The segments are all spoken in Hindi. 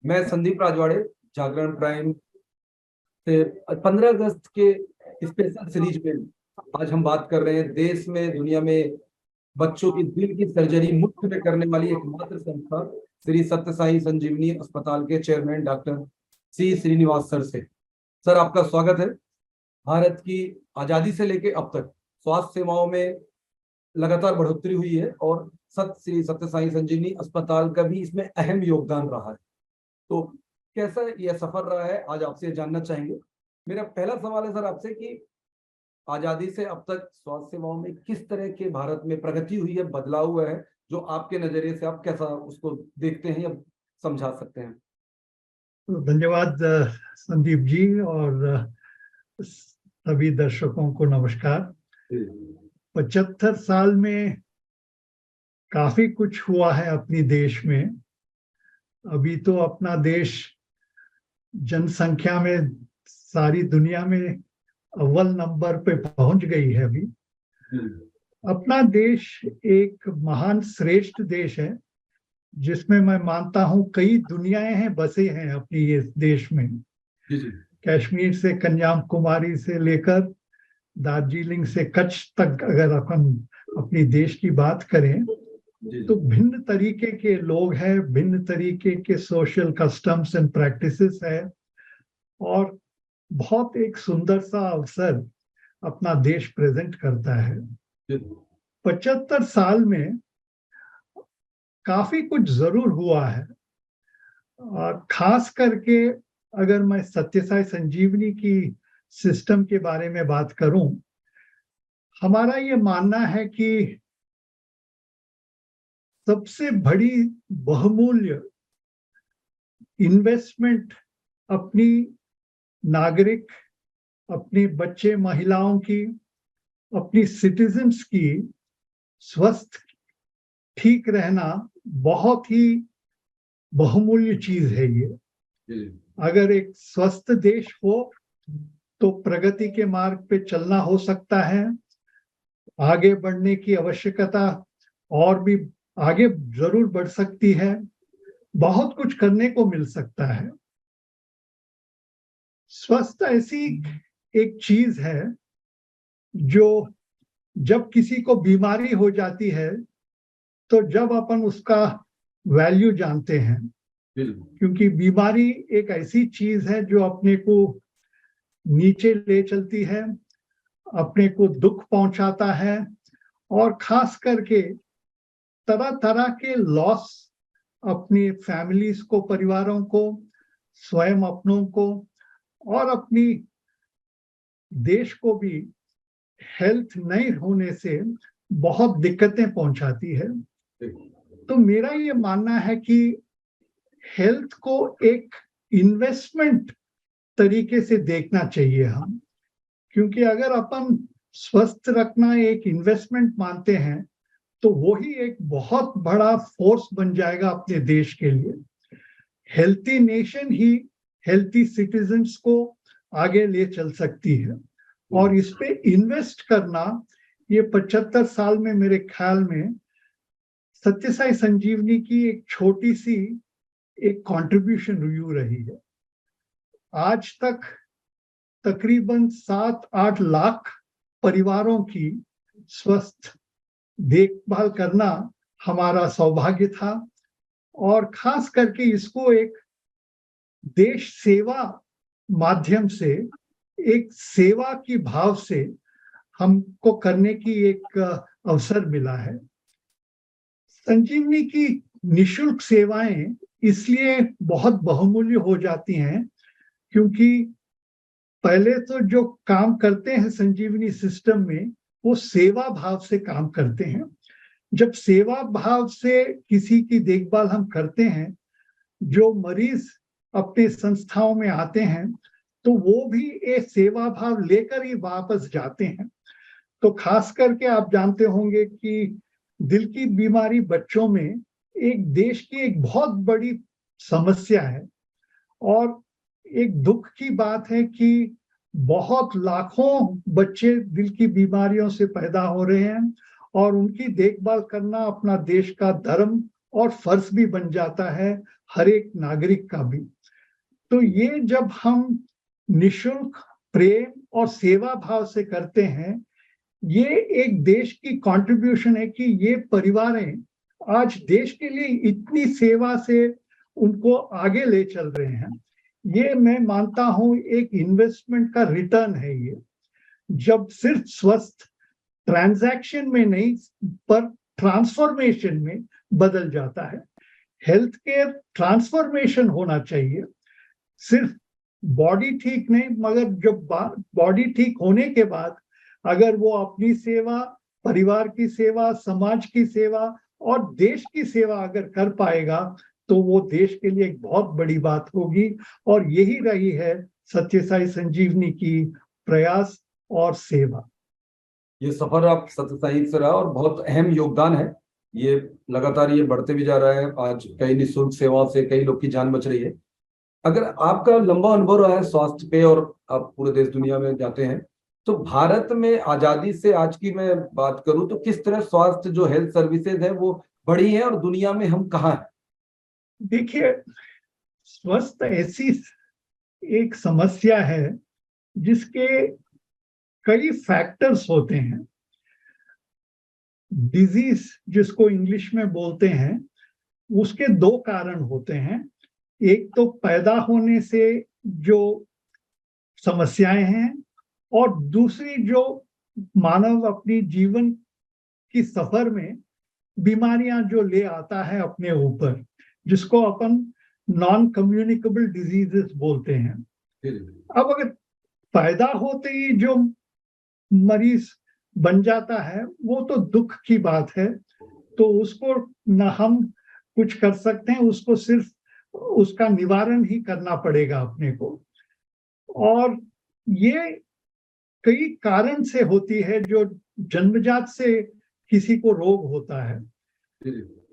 मैं संदीप राजवाड़े, जागरण प्राइम से 15 अगस्त के स्पेशल सीरीज में आज हम बात कर रहे हैं देश में, दुनिया में बच्चों की दिल की सर्जरी मुफ्त में करने वाली एकमात्र संस्था श्री सत्य साई संजीवनी अस्पताल के chairman doctor C Srinivas sir से। सर, आपका स्वागत है। भारत की आजादी से लेकर अब तक स्वास्थ्य सेवाओं में लगातार बढ़ोतरी हुई है और श्री सत्य साई संजीवनी अस्पताल का भी इसमें अहम योगदान रहा है। तो कैसा यह सफर रहा है, आज आपसे जानना चाहेंगे। मेरा पहला सवाल है सर आपसे कि आजादी से अब तक स्वास्थ्य सेवाओं में किस तरह के भारत में प्रगति हुई है, बदलाव हुआ है, जो आपके नजरिए से आप कैसा उसको देखते हैं या समझा सकते हैं। तो धन्यवाद संदीप जी, और सभी दर्शकों को नमस्कार। 75 साल में काफी कुछ हुआ है अपनी देश में। अभी तो अपना देश जनसंख्या में सारी दुनिया में अव्वल नंबर पे पहुंच गई है। अभी अपना देश एक महान श्रेष्ठ देश है, जिसमें मैं मानता हूं कई दुनियाएं हैं बसे हैं अपनी इस देश में। कश्मीर से कन्याकुमारी से लेकर दार्जिलिंग से कच्छ तक अगर अपन अपनी देश की बात करें तो भिन्न तरीके के लोग हैं, भिन्न तरीके के सोशल कस्टम्स एंड प्रैक्टिसेस है, और बहुत एक सुंदर सा अवसर अपना देश प्रेजेंट करता है। 75 साल में काफी कुछ जरूर हुआ है, और खास करके अगर मैं सत्य साई संजीवनी की सिस्टम के बारे में बात करूं, हमारा ये मानना है कि सबसे बड़ी बहुमूल्य इन्वेस्टमेंट अपनी नागरिक, अपने बच्चे महिलाओं की, अपनी सिटीजन्स की स्वस्थ ठीक रहना बहुत ही बहुमूल्य चीज है। ये अगर एक स्वस्थ देश हो तो प्रगति के मार्ग पे चलना हो सकता है, आगे बढ़ने की आवश्यकता और भी आगे जरूर बढ़ सकती है, बहुत कुछ करने को मिल सकता है। स्वस्थ ऐसी एक चीज है जो जब किसी को बीमारी हो जाती है तो जब अपन उसका वैल्यू जानते हैं, क्योंकि बीमारी एक ऐसी चीज है जो अपने को नीचे ले चलती है, अपने को दुख पहुंचाता है, और खास करके तरह तरह के लॉस अपनी फैमिलीज को, परिवारों को, स्वयं अपनों को और अपनी देश को भी हेल्थ नहीं होने से बहुत दिक्कतें पहुंचाती है। तो मेरा ये मानना है कि हेल्थ को एक इन्वेस्टमेंट तरीके से देखना चाहिए हम, क्योंकि अगर अपन स्वस्थ रखना एक इन्वेस्टमेंट मानते हैं तो वो ही एक बहुत बड़ा फोर्स बन जाएगा अपने देश के लिए। हेल्थी नेशन ही हेल्थी सिटीजन्स को आगे ले चल सकती है, और इस पे इन्वेस्ट करना ये 75 साल में मेरे ख्याल में सत्य साई संजीवनी की एक छोटी सी एक कंट्रीब्यूशन रिव्यू रही है। आज तक तकरीबन 7-8 लाख परिवारों की स्वस्थ देखभाल करना हमारा सौभाग्य था, और खास करके इसको एक देश सेवा माध्यम से, एक सेवा की भाव से हमको करने की एक अवसर मिला है। संजीवनी की निशुल्क सेवाएं इसलिए बहुत बहुमूल्य हो जाती हैं क्योंकि पहले तो जो काम करते हैं संजीवनी सिस्टम में वो सेवा भाव से काम करते हैं। जब सेवा भाव से किसी की देखभाल हम करते हैं, जो मरीज अपने संस्थाओं में आते हैं तो वो भी एक सेवा भाव लेकर ही वापस जाते हैं। तो खास करके आप जानते होंगे कि दिल की बीमारी बच्चों में एक देश की एक बहुत बड़ी समस्या है, और एक दुख की बात है कि बहुत लाखों बच्चे दिल की बीमारियों से पैदा हो रहे हैं, और उनकी देखभाल करना अपना देश का धर्म और फर्ज भी बन जाता है हर एक नागरिक का भी। तो ये जब हम निशुल्क प्रेम और सेवा भाव से करते हैं, ये एक देश की कंट्रीब्यूशन है कि ये परिवारें आज देश के लिए इतनी सेवा से उनको आगे ले चल रहे हैं। ये मैं मानता हूं एक इन्वेस्टमेंट का रिटर्न है ये, जब सिर्फ स्वस्थ ट्रांजैक्शन में नहीं पर ट्रांसफॉर्मेशन में बदल जाता है। हेल्थ केयर ट्रांसफॉर्मेशन होना चाहिए, सिर्फ बॉडी ठीक नहीं, मगर जब बॉडी ठीक होने के बाद अगर वो अपनी सेवा, परिवार की सेवा, समाज की सेवा और देश की सेवा अगर कर पाएगा तो वो देश के लिए एक बहुत बड़ी बात होगी। और यही रही है सत्य साई संजीवनी की प्रयास और सेवा। ये सफर आप सत्य साई से रहा और बहुत अहम योगदान है। ये लगातार ये बढ़ते भी जा रहा है। आज कई निःशुल्क सेवाओं से कई लोग की जान बच रही है। अगर आपका लंबा अनुभव रहा है स्वास्थ्य पे और आप पूरे देश दुनिया में जाते हैं, तो भारत में आजादी से आज की मैं बात करूं तो किस तरह स्वास्थ्य जो हेल्थ सर्विसेज है वो बढ़ी है और दुनिया में हम कहाँ हैं? देखिए, स्वस्थ ऐसी एक समस्या है जिसके कई फैक्टर्स होते हैं। डिजीज जिसको इंग्लिश में बोलते हैं, उसके दो कारण होते हैं। एक तो पैदा होने से जो समस्याएं हैं और दूसरी जो मानव अपनी जीवन की सफर में बीमारियां जो ले आता है अपने ऊपर, जिसको अपन नॉन कम्युनिकेबल डिजीजेस बोलते हैं। अब अगर पैदा होते ही जो मरीज बन जाता है वो तो दुख की बात है, तो उसको न हम कुछ कर सकते हैं, उसको सिर्फ उसका निवारण ही करना पड़ेगा अपने को। और ये कई कारण से होती है, जो जन्मजात से किसी को रोग होता है।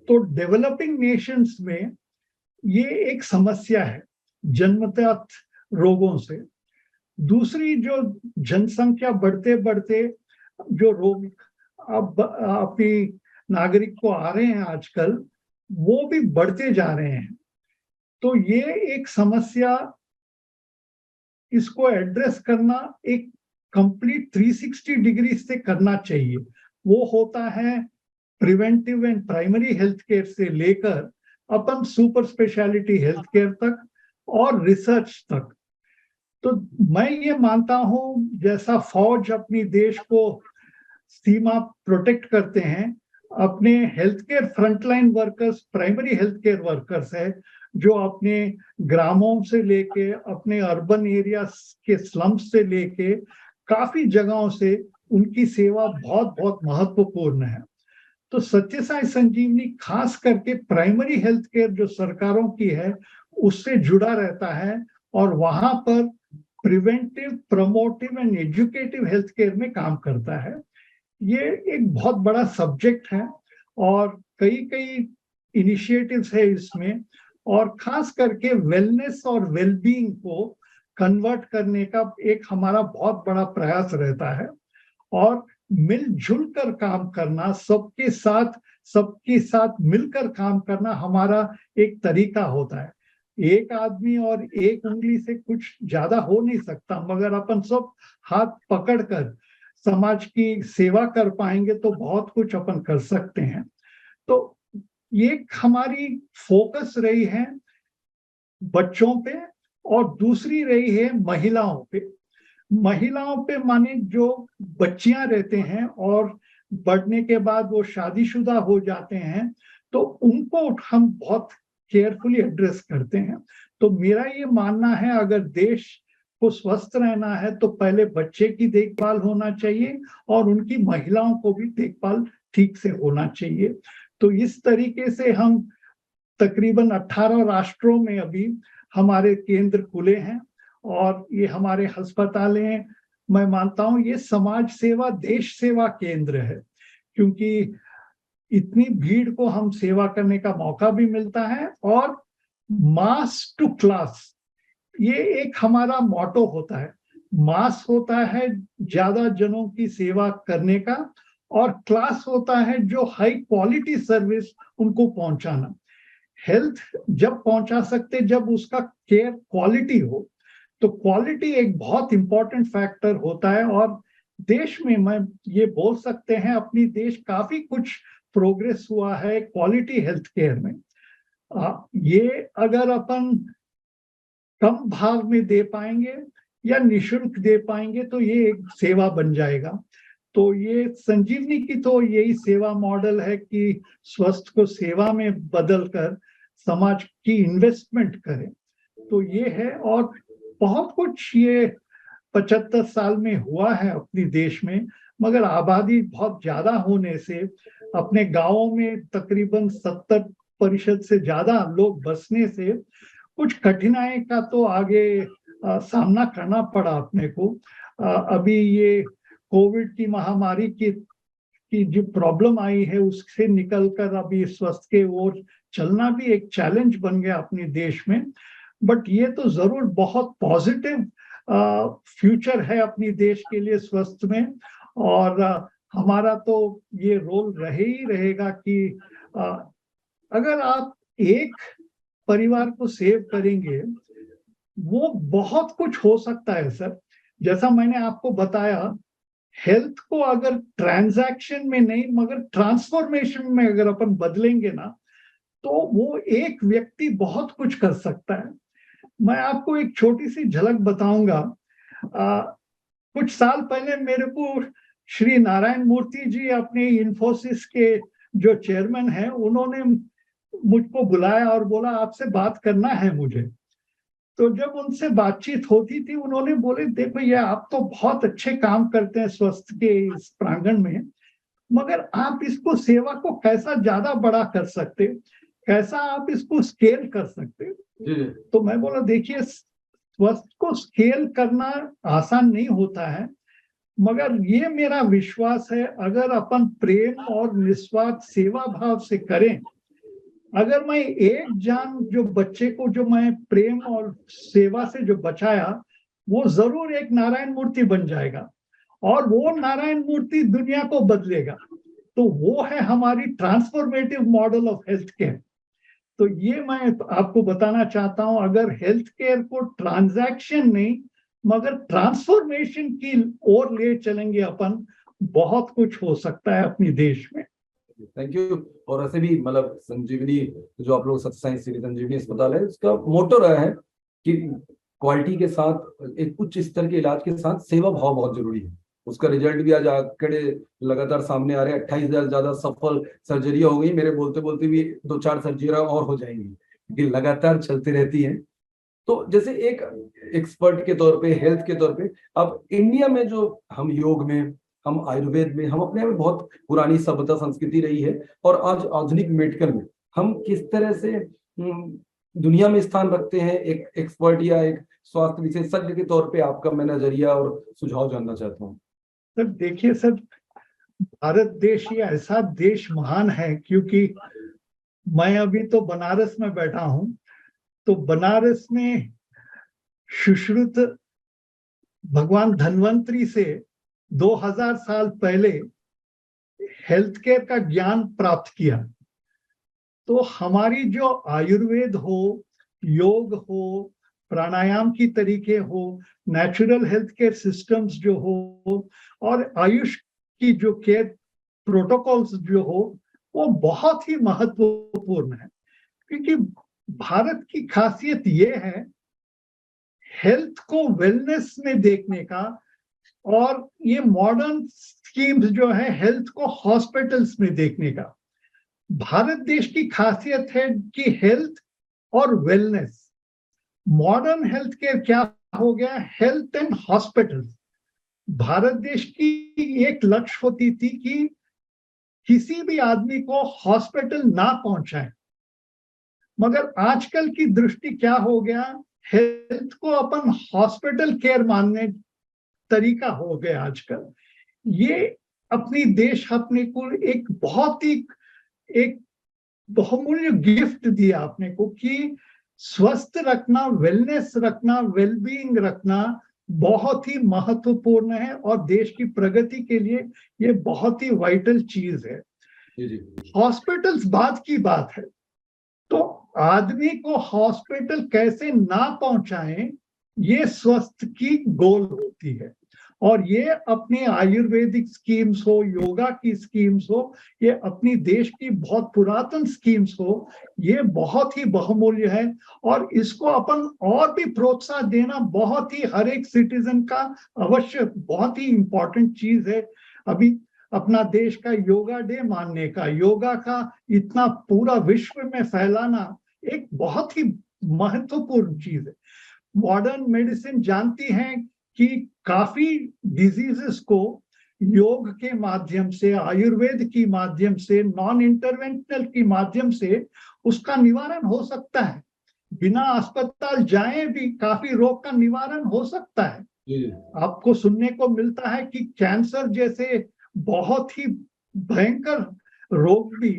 तो डेवलपिंग नेशंस में ये एक समस्या है जन्मजात रोगों से। दूसरी, जो जनसंख्या बढ़ते बढ़ते जो रोग अब अपनी नागरिक को आ रहे हैं आजकल, वो भी बढ़ते जा रहे हैं। तो ये एक समस्या, इसको एड्रेस करना एक कंप्लीट 360 डिग्री से करना चाहिए। वो होता है preventive and primary health care से लेकर अपन सुपर स्पेशलिटी हेल्थ केयर तक और रिसर्च तक। तो मैं ये मानता हूं, जैसा फौज अपनी देश को सीमा प्रोटेक्ट करते हैं, अपने health care frontline workers primary health care workers है, जो अपने ग्रामों से लेके अपने अर्बन एरिया के स्लम्स से लेके काफी जगहों से उनकी सेवा बहुत बहुत महत्वपूर्ण है। तो सत्य साई संजीवनी खास करके प्राइमरी हेल्थ केयर जो सरकारों की है उससे जुड़ा रहता है और वहां पर preventive, promotive and educative health care में काम करता है। ये एक बहुत बड़ा सब्जेक्ट है और कई कई इनिशिएटिव्स है इसमें, और खास करके वेलनेस और वेलबीइंग को कन्वर्ट करने का एक हमारा बहुत बड़ा प्रयास रहता है। और मिलजुल कर काम करना, सबके साथ मिलकर काम करना हमारा एक तरीका होता है। एक आदमी और एक उंगली से कुछ ज्यादा हो नहीं सकता, मगर अपन सब हाथ पकड़कर समाज की सेवा कर पाएंगे तो बहुत कुछ अपन कर सकते हैं। तो ये हमारी फोकस रही है बच्चों पे, और दूसरी रही है महिलाओं पे। महिलाओं पे माने जो बच्चियां रहते हैं और बढ़ने के बाद वो शादीशुदा हो जाते हैं, तो उनको हम बहुत केयरफुली एड्रेस करते हैं। तो मेरा ये मानना है, अगर देश को स्वस्थ रहना है तो पहले बच्चे की देखभाल होना चाहिए और उनकी महिलाओं को भी देखभाल ठीक से होना चाहिए। तो इस तरीके से हम तकरीबन 18 राष्ट्रों में अभी हमारे केंद्र खुले हैं और ये हमारे अस्पताल हैं। मैं मानता हूं ये समाज सेवा, देश सेवा केंद्र है, क्योंकि इतनी भीड़ को हम सेवा करने का मौका भी मिलता है। और मास टू क्लास, ये एक हमारा मोटो होता है। मास होता है ज्यादा जनों की सेवा करने का, और क्लास होता है जो हाई क्वालिटी सर्विस उनको पहुंचाना। हेल्थ जब पहुंचा सकते जब उसका केयर क्वालिटी हो। तो क्वालिटी एक बहुत इंपॉर्टेंट फैक्टर होता है, और देश में मैं ये बोल सकते हैं अपनी देश काफी कुछ प्रोग्रेस हुआ है क्वालिटी हेल्थ केयर में। ये अगर अपन कम भाव में दे पाएंगे या निशुल्क दे पाएंगे तो ये एक सेवा बन जाएगा। तो ये संजीवनी की तो यही सेवा मॉडल है कि स्वास्थ्य को सेवा में बदलकर समाज की इन्वेस्टमेंट करें। तो ये है, और बहुत कुछ ये 75 साल में हुआ है अपने देश में, मगर आबादी बहुत ज्यादा होने से अपने गांवों में तकरीबन 70% से ज्यादा लोग बसने से कुछ कठिनाई का तो आगे सामना करना पड़ा अपने को। अभी ये कोविड की महामारी की जो प्रॉब्लम आई है उससे निकलकर अभी स्वास्थ्य के ओर चलना भी एक चैलेंज बन गया अपने देश में। बट ये तो जरूर बहुत पॉजिटिव फ्यूचर है अपनी देश के लिए स्वास्थ्य में, और हमारा तो ये रोल रहे ही रहेगा कि अगर आप एक परिवार को सेव करेंगे वो बहुत कुछ हो सकता है सर। जैसा मैंने आपको बताया, हेल्थ को अगर ट्रांजैक्शन में नहीं मगर ट्रांसफॉर्मेशन में अगर अपन बदलेंगे ना, तो वो एक व्यक्ति बहुत कुछ कर सकता है। मैं आपको एक छोटी सी झलक बताऊंगा। कुछ साल पहले मेरे को श्री नारायण मूर्ति जी अपने इन्फोसिस के जो चेयरमैन हैं, उन्होंने मुझको बुलाया और बोला आपसे बात करना है मुझे। तो जब उनसे बातचीत होती थी उन्होंने बोले देखो ये आप तो बहुत अच्छे काम करते हैं स्वास्थ्य के इस प्रांगण में, मगर आप इसको सेवा को कैसा ज्यादा बड़ा कर सकते, कैसा आप इसको स्केल कर सकते। तो मैं बोला देखिए स्वास्थ्य को स्केल करना आसान नहीं होता है, मगर ये मेरा विश्वास है अगर अपन प्रेम और निस्वार्थ सेवा भाव से करें, अगर मैं एक जान जो बच्चे को जो मैं प्रेम और सेवा से जो बचाया वो जरूर एक नारायण मूर्ति बन जाएगा, और वो नारायण मूर्ति दुनिया को बदलेगा। तो वो है हमारी transformative model of health care. तो ये मैं आपको बताना चाहता हूं, अगर हेल्थ केयर को ट्रांजैक्शन नहीं मगर ट्रांसफॉर्मेशन की ओर ले चलेंगे अपन, बहुत कुछ हो सकता है अपनी देश में। Thank you. और ऐसे भी मतलब संजीवनी जो आप लोग सत्य साई श्री संजीवनी अस्पताल है, उसका मोटो रहा है कि क्वालिटी के साथ एक उच्च स्तर के इलाज के साथ सेवा भाव बहुत जरूरी है। उसका रिजल्ट भी आज आंकड़े लगातार सामने आ रहे हैं। 28,000 से ज्यादा सफल सर्जरियां हो गई। मेरे बोलते बोलते भी 2-4 सर्जरियां और हो जाएंगी, क्योंकि लगातार चलती रहती हैं। तो जैसे एक एक्सपर्ट के तौर पे, हेल्थ के तौर पे, अब इंडिया में जो हम योग में, हम आयुर्वेद में, हम अपने में बहुत पुरानी सभ्यता संस्कृति रही है, और आज आधुनिक मेडिकल में हम किस तरह से दुनिया में स्थान रखते हैं एक एक्सपर्ट या एक स्वास्थ्य विशेषज्ञ के तौर पे, आपका मैं नजरिया और सुझाव जानना चाहता हूँ। सर देखिए सर, भारत देश ये ऐसा देश महान है, क्योंकि मैं अभी तो बनारस में बैठा हूं, तो बनारस में सुश्रुत भगवान धन्वंतरी से 2000 साल पहले हेल्थ केयर का ज्ञान प्राप्त किया। तो हमारी जो आयुर्वेद हो, योग हो, प्राणायाम की तरीके हो, नेचुरल हेल्थ केयर सिस्टम्स जो हो, और आयुष की जो केयर प्रोटोकॉल्स जो हो, वो बहुत ही महत्वपूर्ण है। क्योंकि भारत की खासियत ये है हेल्थ को वेलनेस में देखने का, और ये मॉडर्न स्कीम्स जो है हेल्थ को हॉस्पिटल्स में देखने का। भारत देश की खासियत है कि हेल्थ और वेलनेस। मॉडर्न हेल्थ केयर क्या हो गया, हेल्थ एंड हॉस्पिटल्स। भारत देश की एक लक्ष्य होती थी कि किसी भी आदमी को हॉस्पिटल ना पहुंचाएं, मगर आजकल की दृष्टि क्या हो गया, हेल्थ को अपन हॉस्पिटल केयर मानने तरीका हो गया आजकल। ये अपनी देश अपने को एक बहुत ही एक बहुमूल्य गिफ्ट दिया अपने को कि स्वस्थ रखना, वेलनेस रखना, वेलबीइंग रखना बहुत ही महत्वपूर्ण है, और देश की प्रगति के लिए ये बहुत ही वाइटल चीज है। हॉस्पिटल्स बाद की बात है। तो आदमी को हॉस्पिटल कैसे ना पहुंचाएं, ये स्वस्थ की गोल होती है। और ये अपनी आयुर्वेदिक स्कीम्स हो, योगा की स्कीम्स हो, ये अपनी देश की बहुत पुरातन स्कीम्स हो, ये बहुत ही बहुमूल्य है। और इसको अपन और भी प्रोत्साहन देना बहुत ही हर एक सिटीजन का अवश्य बहुत ही इंपॉर्टेंट चीज है। अभी अपना देश का योगा डे मानने का, योगा का इतना पूरा विश्व में फैलाना एक बहुत ही महत्वपूर्ण चीज है। मॉडर्न मेडिसिन जानती है कि काफी डिजीजेस को योग के माध्यम से, आयुर्वेद की माध्यम से, नॉन इंटरवेंशनल की माध्यम से उसका निवारण हो सकता है। बिना अस्पताल जाए भी काफी रोग का निवारण हो सकता है। आपको सुनने को मिलता है कि कैंसर जैसे बहुत ही भयंकर रोग भी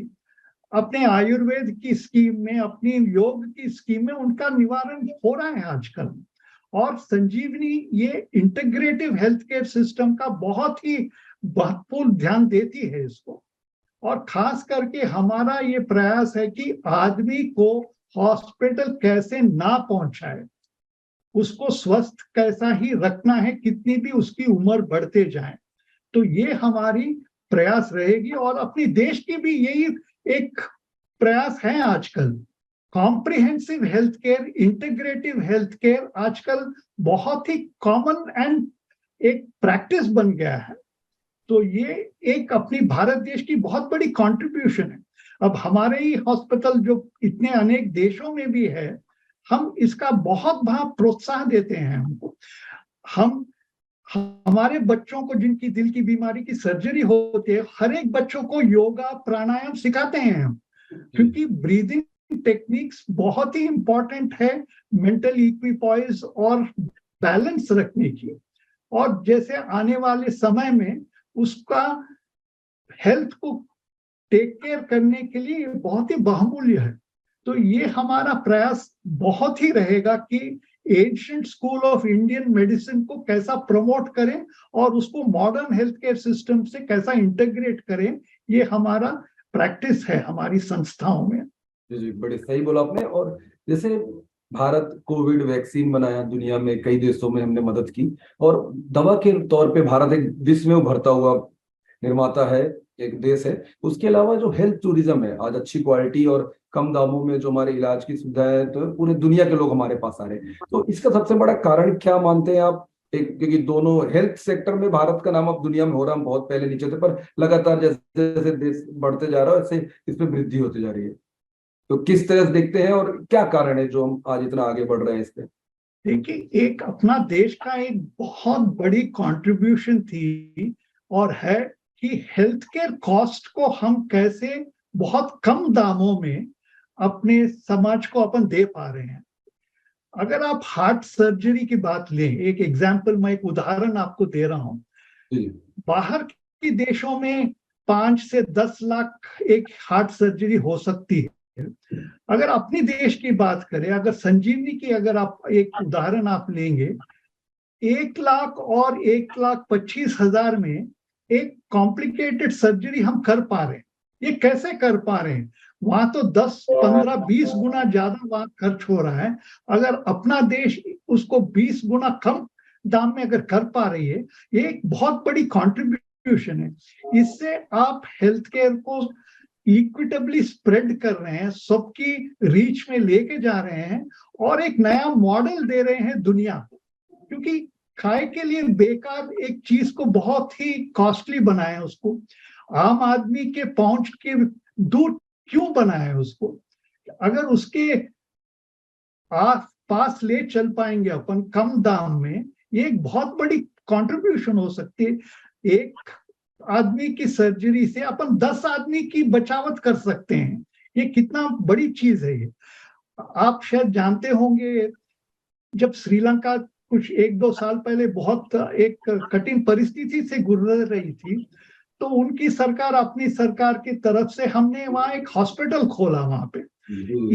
अपने आयुर्वेद की स्कीम में, अपनी योग की स्कीम में उनका निवारण हो रहा है आजकल। और संजीवनी ये इंटीग्रेटिव हेल्थ केयर सिस्टम का बहुत ही महत्वपूर्ण ध्यान देती है इसको। और खास करके हमारा ये प्रयास है कि आदमी को हॉस्पिटल कैसे ना पहुंचाए, उसको स्वस्थ कैसा ही रखना है, कितनी भी उसकी उम्र बढ़ते जाए। तो ये हमारी प्रयास रहेगी। और अपनी देश की भी यही एक प्रयास है आजकल। Comprehensive health care, integrative health care आजकल बहुत ही कॉमन एंड एक प्रैक्टिस बन गया है। तो ये एक अपनी भारत देश की बहुत बड़ी कंट्रीब्यूशन है। अब हमारे ही हॉस्पिटल जो इतने अनेक देशों में भी है, हम इसका बहुत बड़ा प्रोत्साहन देते हैं। हमको हम हमारे बच्चों को जिनकी दिल की बीमारी की सर्जरी होती है, हर एक बच्चों को योगा प्राणायाम सिखाते हैं हम, क्योंकि ब्रीदिंग टेक्निक्स बहुत ही इंपॉर्टेंट है मेंटल इक्विपॉइज और बैलेंस रखने की। और जैसे आने वाले समय में उसका हेल्थ को टेक केयर करने के लिए बहुत ही बहुमूल्य है। तो ये हमारा प्रयास बहुत ही रहेगा कि ancient school of Indian medicine को कैसा प्रमोट करें और उसको मॉडर्न हेल्थ केयर सिस्टम से कैसा इंटीग्रेट करें। ये हमारा प्रैक्टिस है हमारी संस्थाओं में। जी, बड़े सही बोला आपने। और जैसे भारत कोविड वैक्सीन बनाया, दुनिया में कई देशों में हमने मदद की, और दवा के तौर पे भारत एक विश्व में उभरता हुआ निर्माता है, एक देश है। उसके अलावा जो हेल्थ टूरिज्म है, आज अच्छी क्वालिटी और कम दामों में जो हमारे इलाज की सुविधा है, तो पूरे दुनिया के लोग हमारे पास आ रहे हैं। तो इसका सबसे बड़ा कारण क्या मानते हैं आप? क्योंकि दोनों हेल्थ सेक्टर में भारत का नाम अब दुनिया में हो रहा, हम बहुत पहले नीचे थे, पर लगातार जैसे जैसे देश बढ़ते जा रहा है वैसे इसमें वृद्धि होती जा रही है। तो किस तरह से देखते हैं और क्या कारण है जो हम आज इतना आगे बढ़ रहे हैं इस पे? देखिए, एक अपना देश का एक बहुत बड़ी कंट्रीब्यूशन थी और है कि हेल्थ केयर कॉस्ट को हम कैसे बहुत कम दामों में अपने समाज को अपन दे पा रहे हैं। अगर आप हार्ट सर्जरी की बात लें, एक एग्जांपल, मैं एक उदाहरण आपको दे रहा हूं। बाहर के देशों में 5 से 10 लाख एक हार्ट सर्जरी हो सकती है। अगर अपनी देश की बात करें, अगर संजीवनी की अगर आप एक उदाहरण आप लेंगे, 1 लाख और 1,25,000 में एक कॉम्प्लिकेटेड सर्जरी हम कर पा रहे हैं। ये कैसे कर पा रहे हैं? वहां तो 10, 15, 20 गुना ज्यादा वहां खर्च हो रहा है। अगर अपना देश उसको 20 गुना कम दाम में अगर कर पा रही है, ये एक बहुत बड़ी कंट्रीब्यूशन है। इससे आप हेल्थ केयर को इक्विटेबली स्प्रेड कर रहे हैं, सबकी रीच में लेके जा रहे हैं और एक नया मॉडल दे रहे हैं दुनिया को। क्योंकि खाए के लिए बेकार एक चीज को बहुत ही कॉस्टली बनाया, उसको आम आदमी के पहुंच के दूर क्यों बनाया उसको? अगर उसके आस पास ले चल पाएंगे अपन कम दाम में, ये एक बहुत बड़ी कंट्रीब्यूशन हो सकती है। एक आदमी की सर्जरी से अपन 10 आदमी की बचावत कर सकते हैं। ये कितना बड़ी चीज है ये। आप शायद जानते होंगे, जब श्रीलंका कुछ 1-2 साल पहले बहुत एक कठिन परिस्थिति से गुजर रही थी, तो उनकी सरकार, अपनी सरकार की तरफ से हमने वहां एक हॉस्पिटल खोला वहां पे।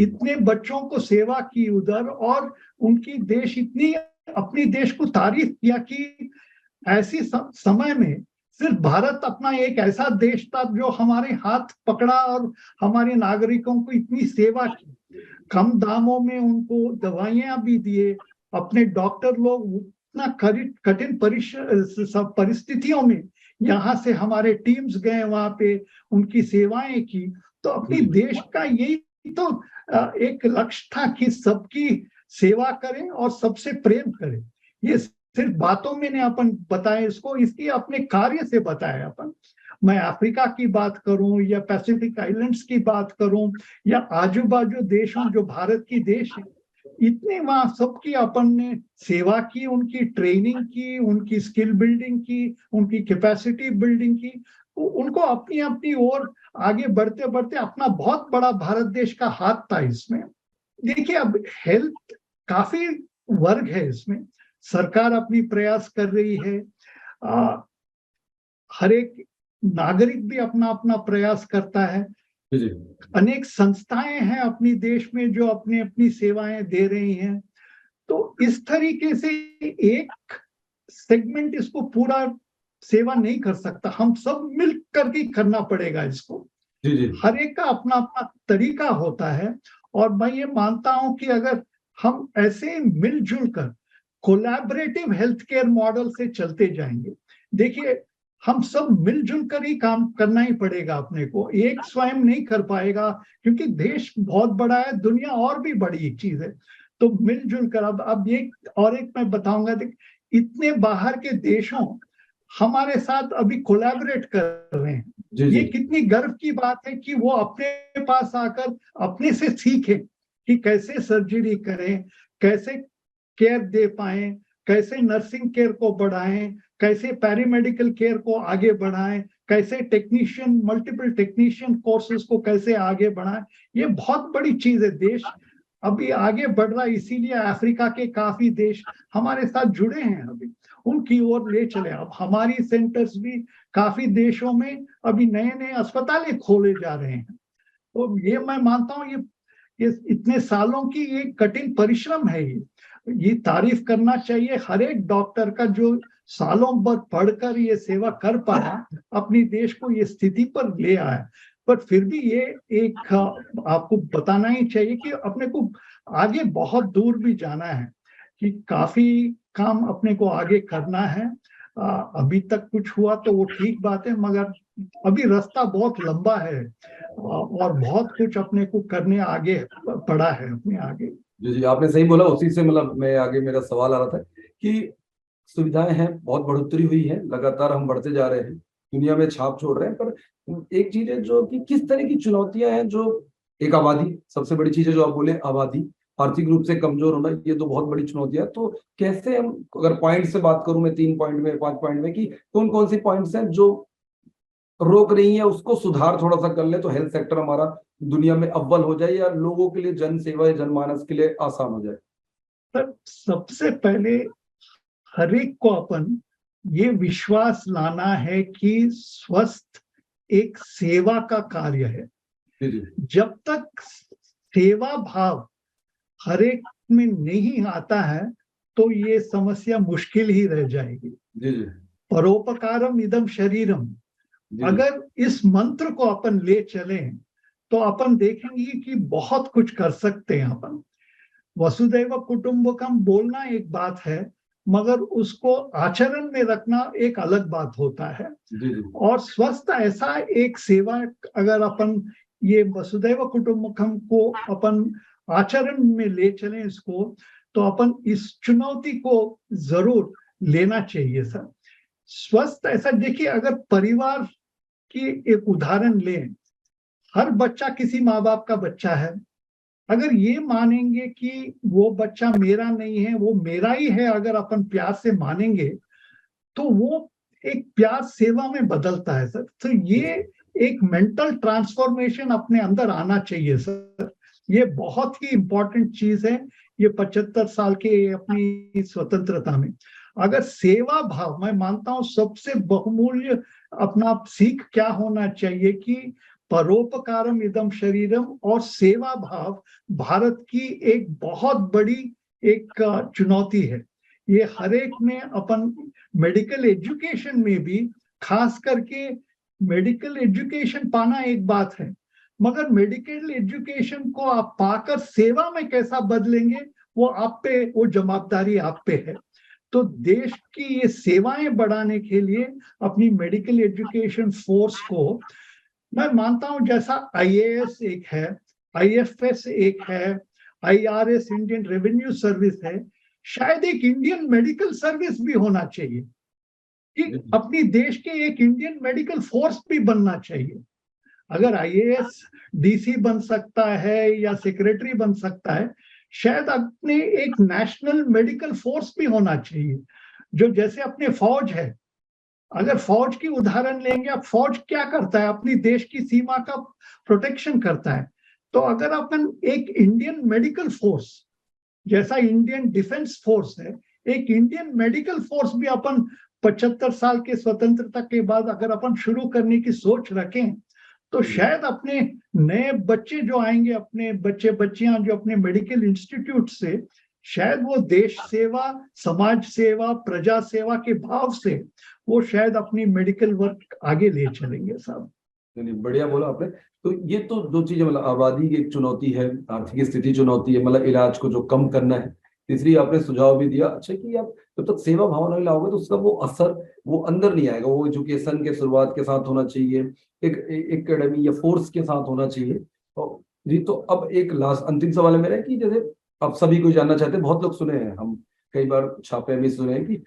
इतने बच्चों को सेवा की उधर, और उनकी देश इतनी अपनी देश को तारीफ किया कि ऐसी समय में सिर्फ भारत अपना एक ऐसा देश था जो हमारे हाथ पकड़ा और हमारे नागरिकों को इतनी सेवा की। कम दामों में उनको दवाइयां भी दिए। अपने डॉक्टर लोग उतना कठिन परिस्थितियों में यहाँ से हमारे टीम्स गए वहां पे, उनकी सेवाएं की। तो अपनी देश का यही तो एक लक्ष्य था कि सबकी सेवा करें और सबसे प्रेम करें। ये सिर्फ बातों में नहीं अपन बताए इसको, इसकी अपने कार्य से बताया अपन। मैं अफ्रीका की बात करूं या पैसिफिक आइलैंड्स की बात करूं या आजू बाजू देशों जो भारत की देश है, इतने वहां सबकी अपन ने सेवा की, उनकी ट्रेनिंग की, उनकी स्किल बिल्डिंग की, उनकी कैपेसिटी बिल्डिंग की। उनको अपनी अपनी ओर आगे बढ़ते बढ़ते अपना बहुत बड़ा भारत देश का हाथ था इसमें। देखिए अब हेल्थ काफी वर्ग है इसमें, सरकार अपनी प्रयास कर रही है, हर एक नागरिक भी अपना अपना प्रयास करता है, अनेक संस्थाएं हैं अपनी देश में जो अपनी अपनी सेवाएं दे रही हैं। तो इस तरीके से एक सेगमेंट इसको पूरा सेवा नहीं कर सकता, हम सब मिल करके करना पड़ेगा इसको। हर एक का अपना अपना तरीका होता है। और मैं ये मानता हूं कि अगर हम ऐसे मिलजुल कर कोलैबोरेटिव हेल्थ केयर मॉडल से चलते जाएंगे, देखिए हम सब मिलजुल कर ही काम करना ही पड़ेगा अपने को, एक स्वयं नहीं कर पाएगा क्योंकि देश बहुत बड़ा है, दुनिया और भी बड़ी चीज है। तो मिलजुल कर अब ये और एक मैं बताऊंगा, इतने बाहर के देशों हमारे साथ अभी कोलैबोरेट कर रहे हैं। ये कितनी गर्व की बात है कि वो अपने पास आकर अपने से सीखें कि कैसे सर्जरी करें, कैसे केयर दे पाए, कैसे नर्सिंग केयर को बढ़ाएं, कैसे पैरामेडिकल केयर को आगे बढ़ाएं, कैसे टेक्नीशियन मल्टीपल टेक्नीशियन कोर्सेज को कैसे आगे बढ़ाएं। ये बहुत बड़ी चीज है। देश अभी आगे बढ़ रहा है, इसीलिए अफ्रीका के काफी देश हमारे साथ जुड़े हैं, अभी उनकी ओर ले चले। अब हमारी सेंटर्स भी काफी देशों में अभी नए नए अस्पताल खोले जा रहे हैं। तो ये मैं मानता हूँ ये इतने सालों की ये कठिन परिश्रम है। ये तारीफ करना चाहिए हर एक डॉक्टर का जो सालों भर पढ़कर ये सेवा कर पाया, अपनी देश को ये स्थिति पर ले आया। पर फिर भी ये एक आपको बताना ही चाहिए कि अपने को आगे बहुत दूर भी जाना है, कि काफी काम अपने को आगे करना है। अभी तक कुछ हुआ तो वो ठीक बात है, मगर अभी रास्ता बहुत लंबा है और बहुत कुछ अपने को करने आगे पड़ा है अपने आगे। जी आपने सही बोला। उसी से मतलब मैं आगे मेरा सवाल आ रहा था कि सुविधाएं हैं, बहुत बढ़ोतरी हुई है, लगातार हम बढ़ते जा रहे हैं, दुनिया में छाप छोड़ रहे हैं। पर एक चीज है जो कि किस तरह की चुनौतियां हैं, जो एक आबादी सबसे बड़ी चीज है, जो आप बोले आबादी, आर्थिक रूप से कमजोर होना, ये तो बहुत बड़ी चुनौतियां। तो कैसे हम, अगर पॉइंट से बात करूं मैं, 3 पॉइंट में 5 पॉइंट में, कि कौन कौन सी पॉइंट्स हैं जो रोक रही है, उसको सुधार थोड़ा सा कर ले तो हेल्थ सेक्टर हमारा दुनिया में अव्वल हो जाए, या लोगों के लिए जन सेवा या जनमानस के लिए आसान हो जाए। सर सबसे पहले हर एक को अपन ये विश्वास लाना है कि स्वस्थ एक सेवा का कार्य है। जब तक सेवा भाव हर एक में नहीं आता है तो ये समस्या मुश्किल ही रह जाएगी। परोपकारम इदम शरीरम, अगर इस मंत्र को अपन ले चलें तो अपन देखेंगे कि बहुत कुछ कर सकते हैं अपन। वसुदैव कुटुंबकम बोलना एक बात है, मगर उसको आचरण में रखना एक अलग बात होता है। और स्वस्थ ऐसा एक सेवा, अगर अपन ये वसुदैव कुटुंबकम को अपन आचरण में ले चलें इसको, तो अपन इस चुनौती को जरूर लेना चाहिए सर। स्वस्थ ऐसा, देखिए अगर परिवार की एक उदाहरण लें, हर बच्चा किसी माँ बाप का बच्चा है। अगर ये मानेंगे कि वो बच्चा मेरा नहीं है, वो मेरा ही है, अगर अपन प्यार से मानेंगे तो वो एक प्यार सेवा में बदलता है सर। तो ये एक मेंटल ट्रांसफॉर्मेशन अपने अंदर आना चाहिए सर। ये बहुत ही इंपॉर्टेंट चीज है। ये 75 साल के अपनी स्वतंत्रता में अगर सेवा भाव, मैं मानता हूं सबसे बहुमूल्य अपना सीख क्या होना चाहिए कि परोपकारम इदम शरीरम, और सेवा भाव भारत की एक बहुत बड़ी एक चुनौती है। ये हर एक में अपन मेडिकल एजुकेशन में भी, खास करके मेडिकल एजुकेशन पाना एक बात है, मगर मेडिकल एजुकेशन को आप पाकर सेवा में कैसा बदलेंगे, वो आप पे, वो जवाबदारी आप पे है। तो देश की ये सेवाएं बढ़ाने के लिए अपनी मेडिकल एजुकेशन फोर्स को, मैं मानता हूं जैसा आईएएस एक है, आईएफएस एक है, आईआरएस इंडियन रेवेन्यू सर्विस है, शायद एक इंडियन मेडिकल सर्विस भी होना चाहिए, कि अपनी देश के एक इंडियन मेडिकल फोर्स भी बनना चाहिए। अगर आईएएस डीसी बन सकता है या सेक्रेटरी बन सकता है, शायद अपने एक नेशनल मेडिकल फोर्स भी होना चाहिए, जो जैसे अपने फौज है। अगर फौज की उदाहरण लेंगे, अब फौज क्या करता है, अपनी देश की सीमा का प्रोटेक्शन करता है। तो अगर अपन एक इंडियन मेडिकल फोर्स, जैसा इंडियन डिफेंस फोर्स है, एक इंडियन मेडिकल फोर्स भी अपन 75 साल के स्वतंत्रता के बाद अगर अपन शुरू करने की सोच रखें, तो शायद अपने नए बच्चे जो आएंगे, अपने बच्चे बच्चियां जो अपने मेडिकल इंस्टीट्यूट से, शायद वो देश सेवा, समाज सेवा, प्रजा सेवा के भाव से वो शायद अपनी मेडिकल वर्क आगे ले चलेंगे साहब। नहीं, बढ़िया बोला आपने। तो ये तो दो चीजें, मतलब आबादी की एक चुनौती है, आर्थिक स्थिति चुनौती है, मतलब इलाज को जो कम करना है। तीसरी आपने सुझाव भी दिया अच्छा कि आप जब तक सेवा भावना नहीं लाओगे तो उसका वो असर वो अंदर नहीं आएगा। वो एजुकेशन के शुरुआत के साथ होना चाहिए, एक एकेडमी या फोर्स के साथ होना चाहिए। और जी, तो अब एक लास्ट अंतिम सवाल है मेरा कि जैसे आप सभी को जानना चाहते हैं, बहुत लोग सुने हैं, हम कई बार छापे में सुने हैं कि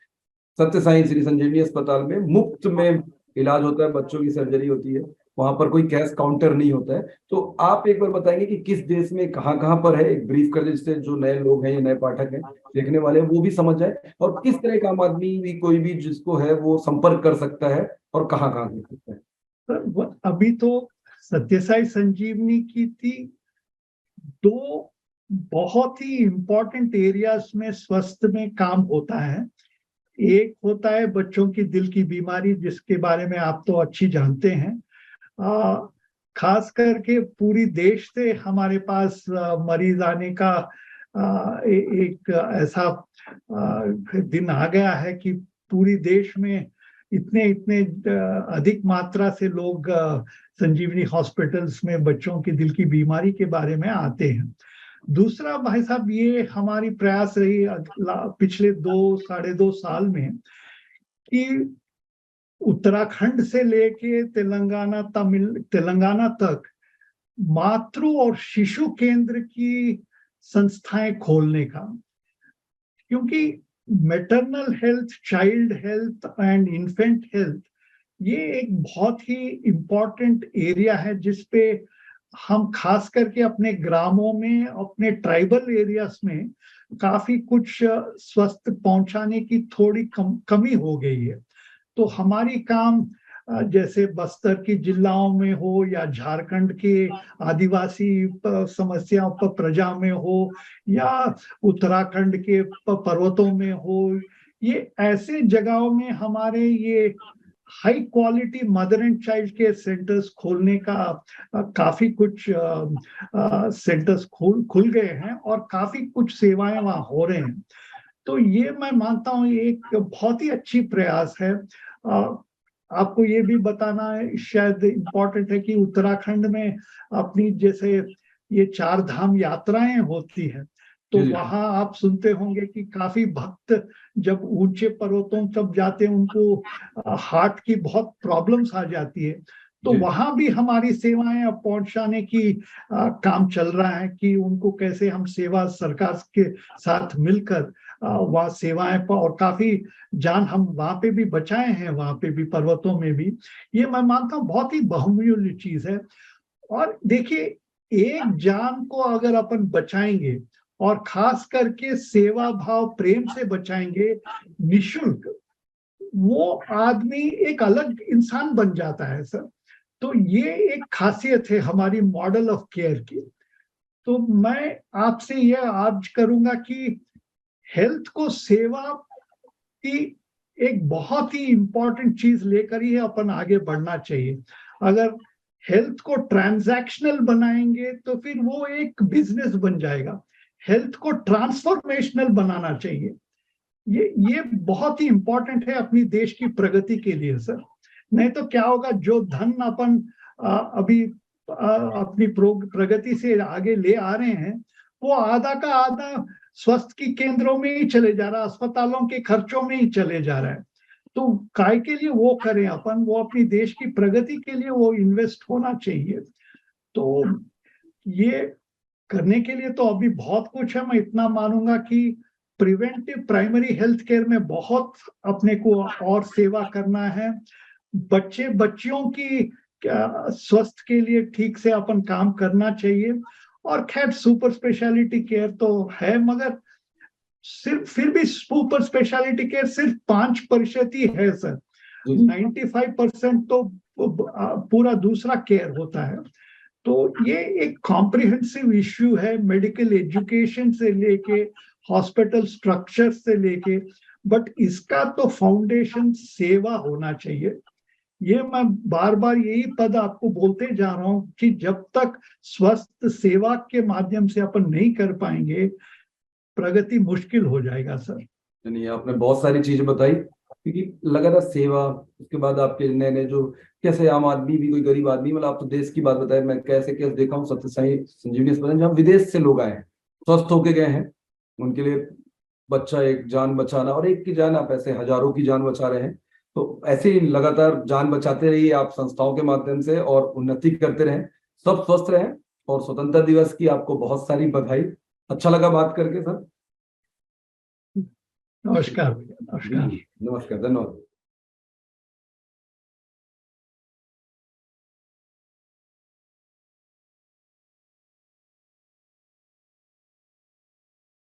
सत्य साई श्री संजीवनी अस्पताल में मुफ्त में इलाज होता है, बच्चों की सर्जरी होती है, वहां पर कोई कैश काउंटर नहीं होता है। तो आप एक बार बताएंगे कि किस देश में कहाँ कहाँ पर है, एक ब्रीफ कर दे जिससे जो नए लोग हैं या नए पाठक हैं देखने वाले हैं वो भी समझ जाए, और किस तरह का आम आदमी भी कोई भी जिसको है वो संपर्क कर सकता है और कहाँ कहाँ कर सकता है। अभी तो सत्यसाई संजीवनी की थी, दो बहुत ही इंपॉर्टेंट एरियाज में स्वास्थ्य में काम होता है। एक होता है बच्चों की दिल की बीमारी, जिसके बारे में आप तो अच्छी जानते हैं। खास करके पूरी देश से हमारे पास मरीज आने का एक ऐसा दिन आ गया है कि पूरी देश में इतने इतने अधिक मात्रा से लोग संजीवनी हॉस्पिटल्स में बच्चों की दिल की बीमारी के बारे में आते हैं। दूसरा भाई साहब, ये हमारी प्रयास रही पिछले 2-2.5 साल में कि उत्तराखंड से लेके तेलंगाना तक मातृ और शिशु केंद्र की संस्थाएं खोलने का, क्योंकि maternal health, child health and infant health, ये एक बहुत ही इम्पोर्टेंट एरिया है जिसपे हम खास करके अपने ग्रामों में, अपने ट्राइबल एरियाज में काफी कुछ स्वस्थ पहुंचाने की थोड़ी कमी हो गई है। तो हमारी काम जैसे बस्तर की जिलाओं में हो या झारखंड के आदिवासी समस्याओं पर प्रजा में हो या उत्तराखंड के पर्वतों में हो, ये ऐसे जगहों में हमारे ये high quality mother and child care centres खोलने का काफी कुछ सेंटर्स खुल गए हैं और काफी कुछ सेवाएं वहां हो रहे हैं। तो ये मैं मानता हूँ एक बहुत ही अच्छी प्रयास है। आपको ये भी बताना है, शायद इम्पोर्टेंट है कि उत्तराखंड में अपनी जैसे ये 4 धाम यात्राएं होती हैं, तो वहां आप सुनते होंगे कि काफी भक्त जब ऊंचे पर्वतों तक जाते हैं उनको हार्ट की बहुत प्रॉब्लम्स आ जाती है। तो वहां भी हमारी सेवाएं अब पहुंचाने की काम चल रहा है कि उनको कैसे हम सेवा सरकार के साथ मिलकर वहाँ सेवाएं पर, और काफी जान हम वहां पे भी बचाए हैं, वहां पे भी पर्वतों में भी। ये मैं मानता हूँ बहुत ही बहुमूल्य चीज है। और देखिए, एक जान को अगर अपन बचाएंगे और खास करके सेवा भाव प्रेम से बचाएंगे निशुल्क, वो आदमी एक अलग इंसान बन जाता है सर। तो ये एक खासियत है हमारी मॉडल ऑफ केयर की। तो मैं आपसे यह अर्ज करूंगा कि हेल्थ को सेवा की एक बहुत ही इंपॉर्टेंट चीज लेकर ही अपन आगे बढ़ना चाहिए। अगर हेल्थ को ट्रांजैक्शनल बनाएंगे तो फिर वो एक बिजनेस बन जाएगा। हेल्थ को ट्रांसफॉर्मेशनल बनाना चाहिए। ये बहुत ही इंपॉर्टेंट है अपनी देश की प्रगति के लिए सर। नहीं तो क्या होगा, जो धन अपन अभी अपनी प्रगति से आगे ले आ रहे हैं, वो आधा का आधा स्वास्थ्य की केंद्रों में ही चले जा रहा है, अस्पतालों के खर्चों में ही चले जा रहा है। तो काय के लिए वो करें अपन, वो अपनी देश की प्रगति के लिए वो इन्वेस्ट होना चाहिए। तो ये करने के लिए तो अभी बहुत कुछ है। मैं इतना मानूंगा कि प्रिवेंटिव प्राइमरी हेल्थ केयर में बहुत अपने को और सेवा करना है। बच्चियों की स्वास्थ्य के लिए ठीक से अपन काम करना चाहिए। और खैर सुपर स्पेशलिटी केयर तो है, मगर सिर्फ फिर भी सुपर स्पेशलिटी केयर सिर्फ 5% ही है सर। 95% तो पूरा दूसरा केयर होता है। तो ये एक कॉम्प्रिहेंसिव इश्यू है, मेडिकल एजुकेशन से लेके हॉस्पिटल स्ट्रक्चर से लेके, बट इसका तो फाउंडेशन सेवा होना चाहिए। ये मैं बार बार यही पद आपको बोलते जा रहा हूं कि जब तक स्वास्थ्य सेवा के माध्यम से अपन नहीं कर पाएंगे, प्रगति मुश्किल हो जाएगा सर। नहीं, आपने बहुत सारी चीजें बताई, क्योंकि लगातार सेवा, उसके बाद आपके नए नए जो कैसे आम आदमी भी, कोई गरीब आदमी, मतलब आप तो देश की बात बताए, मैं कैसे केस देखा हूँ सत्य साई संजीवनी अस्पताल, जहाँ विदेश से लोग आए हैं, स्वस्थ होके गए हैं, उनके लिए बच्चा एक जान बचाना, और एक की जान आप ऐसे हजारों की जान बचा रहे हैं। तो ऐसे ही लगातार जान बचाते रहिए आप संस्थाओं के माध्यम से, और उन्नति करते रहें, सब स्वस्थ रहें। और स्वतंत्रता दिवस की आपको बहुत सारी बधाई। अच्छा लगा बात करके सर। नमस्कार भैया, नमस्कार। नमस्कार, धन्यवाद।